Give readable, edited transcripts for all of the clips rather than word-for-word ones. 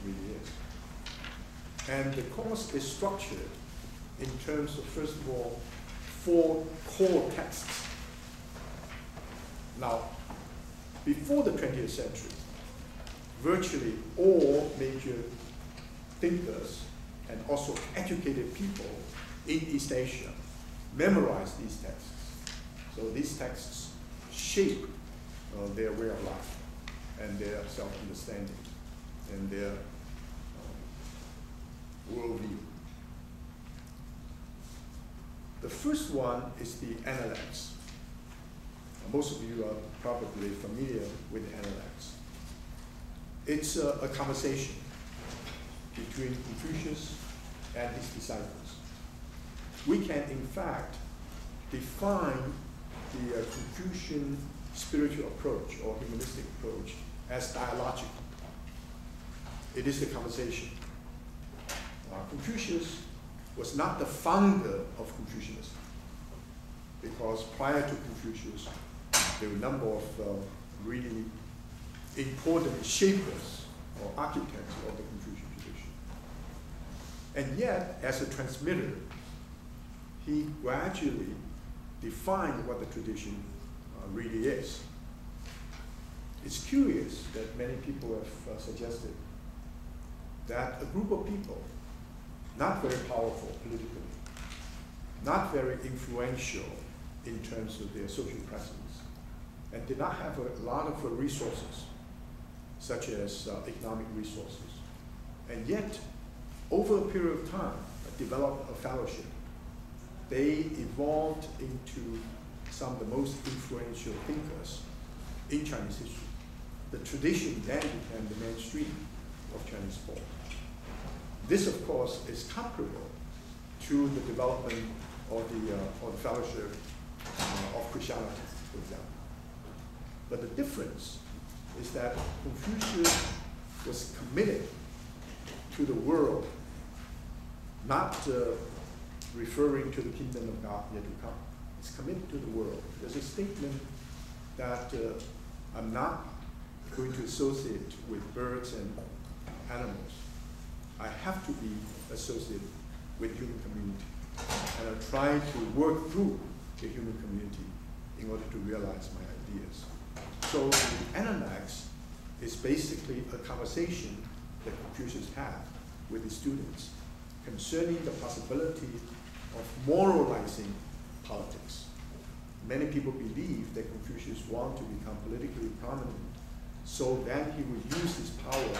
really is. And the course is structured in terms of, first of all, 4 core texts. Now, before the 20th century, virtually all major thinkers and also educated people in East Asia memorized these texts. So these texts shape their way of life and their self-understanding and their worldview. The first one is the Analects. Most of you are probably familiar with the Analects. It's a conversation between Confucius and his disciples. We can, in fact, define the Confucian spiritual approach or humanistic approach as dialogical. It is a conversation. Confucius was not the founder of Confucianism, because prior to Confucius, there were a number of really important shapers or architects of the Confucian tradition. And yet, as a transmitter, he gradually defined what the tradition really is. It's curious that many people have suggested that a group of people, not very powerful politically, not very influential in terms of their social presence, and did not have a lot of resources, such as economic resources, and yet, over a period of time, developed a fellowship. They evolved into some of the most influential thinkers in Chinese history. The tradition then became the mainstream of Chinese thought. This, of course, is comparable to the development of the fellowship of Christianity, for example. But the difference is that Confucius was committed to the world, not referring to the kingdom of God yet to come. He's committed to the world. There's a statement that I'm not going to associate with birds and animals. I have to be associated with human community. And I'm trying to work through the human community in order to realize my ideas. So the Analects is basically a conversation that Confucius had with his students concerning the possibility of moralizing politics. Many people believe that Confucius wanted to become politically prominent, so then he would use his power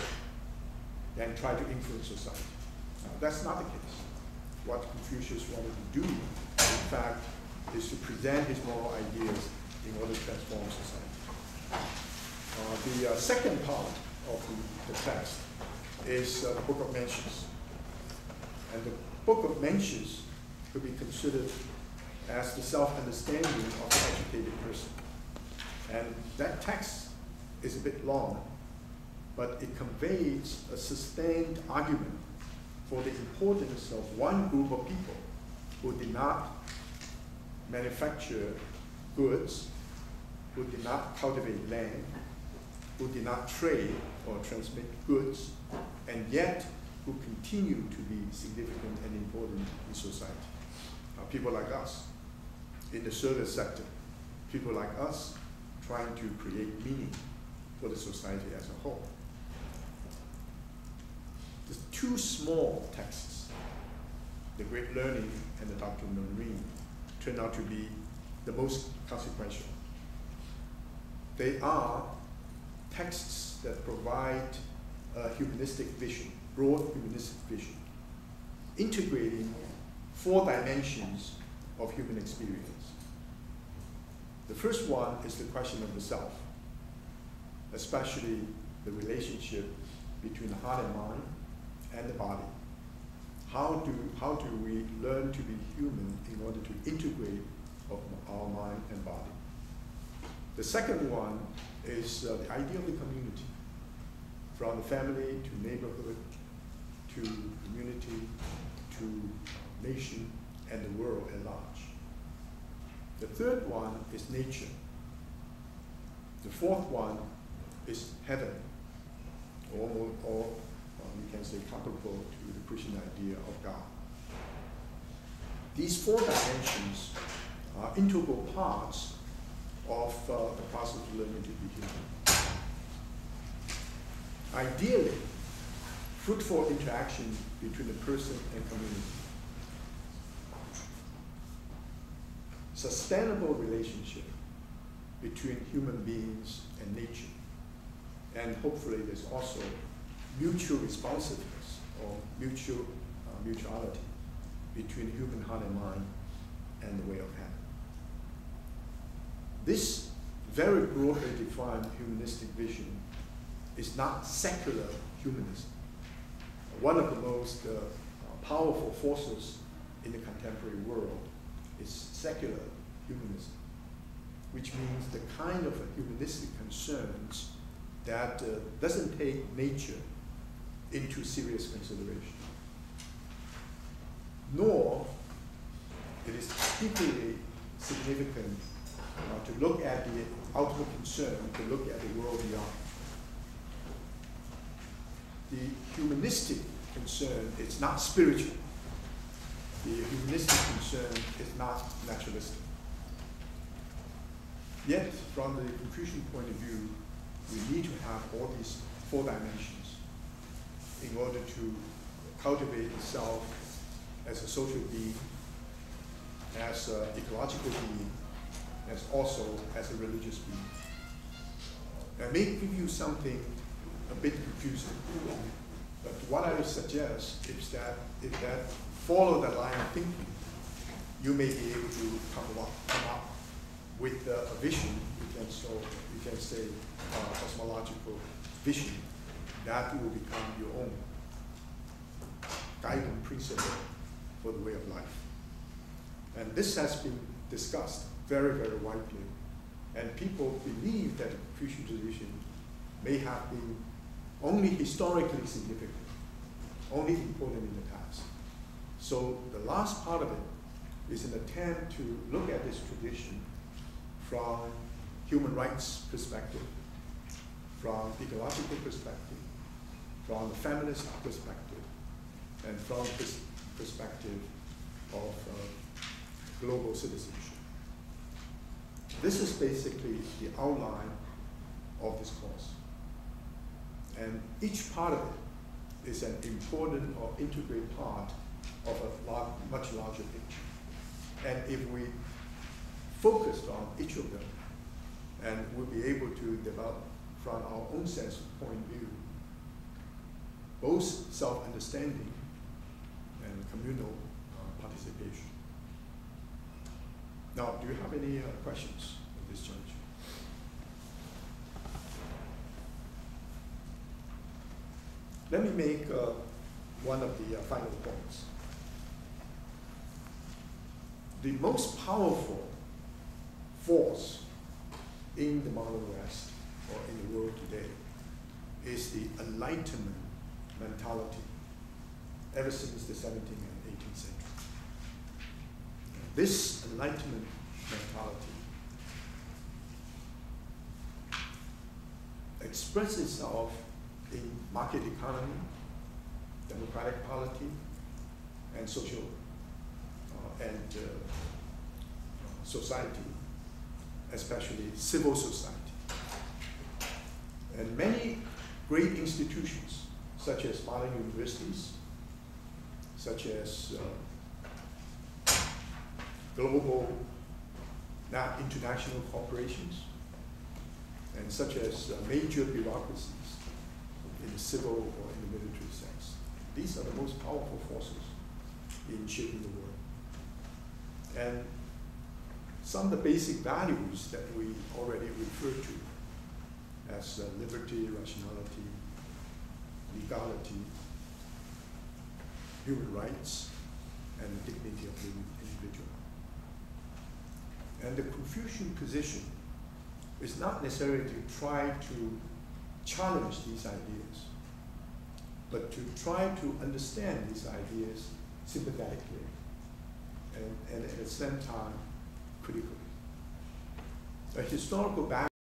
and try to influence society. Now, that's not the case. What Confucius wanted to do, in fact, is to present his moral ideas in order to transform society. The second part of the text is the Book of Mentions. And the Book of Mentions could be considered as the self-understanding of the educated person. And that text is a bit long, but it conveys a sustained argument for the importance of one group of people who did not manufacture goods, who did not cultivate land, who did not trade or transmit goods, and yet who continue to be significant and important in society. People like us in the service sector, people like us trying to create meaning for the society as a whole. The two small texts, The Great Learning and the Doctrine of the Marine, turn out to be the most consequential. They are texts that provide a humanistic vision, broad humanistic vision, integrating 4 dimensions of human experience. The first one is the question of the self, especially the relationship between the heart and mind and the body. How do we learn to be human in order to integrate our mind and body? The second one is the idea of the community, from the family to neighborhood to community to nation and the world at large. The third one is nature. The fourth one is heaven, or say, comparable to the Christian idea of God. These four dimensions are integral parts of the process of learning to be human. Ideally, fruitful interaction between the person and community. Sustainable relationship between human beings and nature. And hopefully there's also mutual responsiveness or mutuality between human heart and mind and the way of having. This very broadly defined humanistic vision is not secular humanism. One of the most powerful forces in the contemporary world is secular humanism, which means the kind of humanistic concerns that doesn't take nature into serious consideration. Nor it is particularly significant to look at the ultimate concern, to look at the world beyond. The humanistic concern is not spiritual. The humanistic concern is not naturalistic. Yet, from the Confucian point of view, we need to have all these four dimensions in order to cultivate the self as a social being, as an ecological being, as also as a religious being. I may give you something a bit confusing, but what I would suggest is that if that follow that line of thinking, you may be able to come up with a vision, you can say cosmological vision, that will become your own guiding principle for the way of life. And this has been discussed very, very widely. And people believe that the Confucian tradition may have been only historically significant, only important in the past. So the last part of it is an attempt to look at this tradition from human rights perspective, from ecological perspective, from the feminist perspective, and from this perspective of global citizenship. This is basically the outline of this course. And each part of it is an important or integrated part of a much larger picture. And if we focused on each of them, and we'll be able to develop from our own sense of point of view, both self-understanding and communal participation. Now, do you have any questions at this juncture? Let me make one of the final points. The most powerful force in the modern West or in the world today is the Enlightenment mentality ever since the 17th and 18th century. This Enlightenment mentality expresses itself in market economy, democratic polity, and social and society, especially civil society. And many great institutions, such as modern universities, such as global, international corporations, and such as major bureaucracies in the civil or in the military sense. These are the most powerful forces in shaping the world. And some of the basic values that we already referred to as liberty, rationality, legality, human rights, and the dignity of the individual. And the Confucian position is not necessarily to try to challenge these ideas, but to try to understand these ideas sympathetically and at the same time critically. A historical background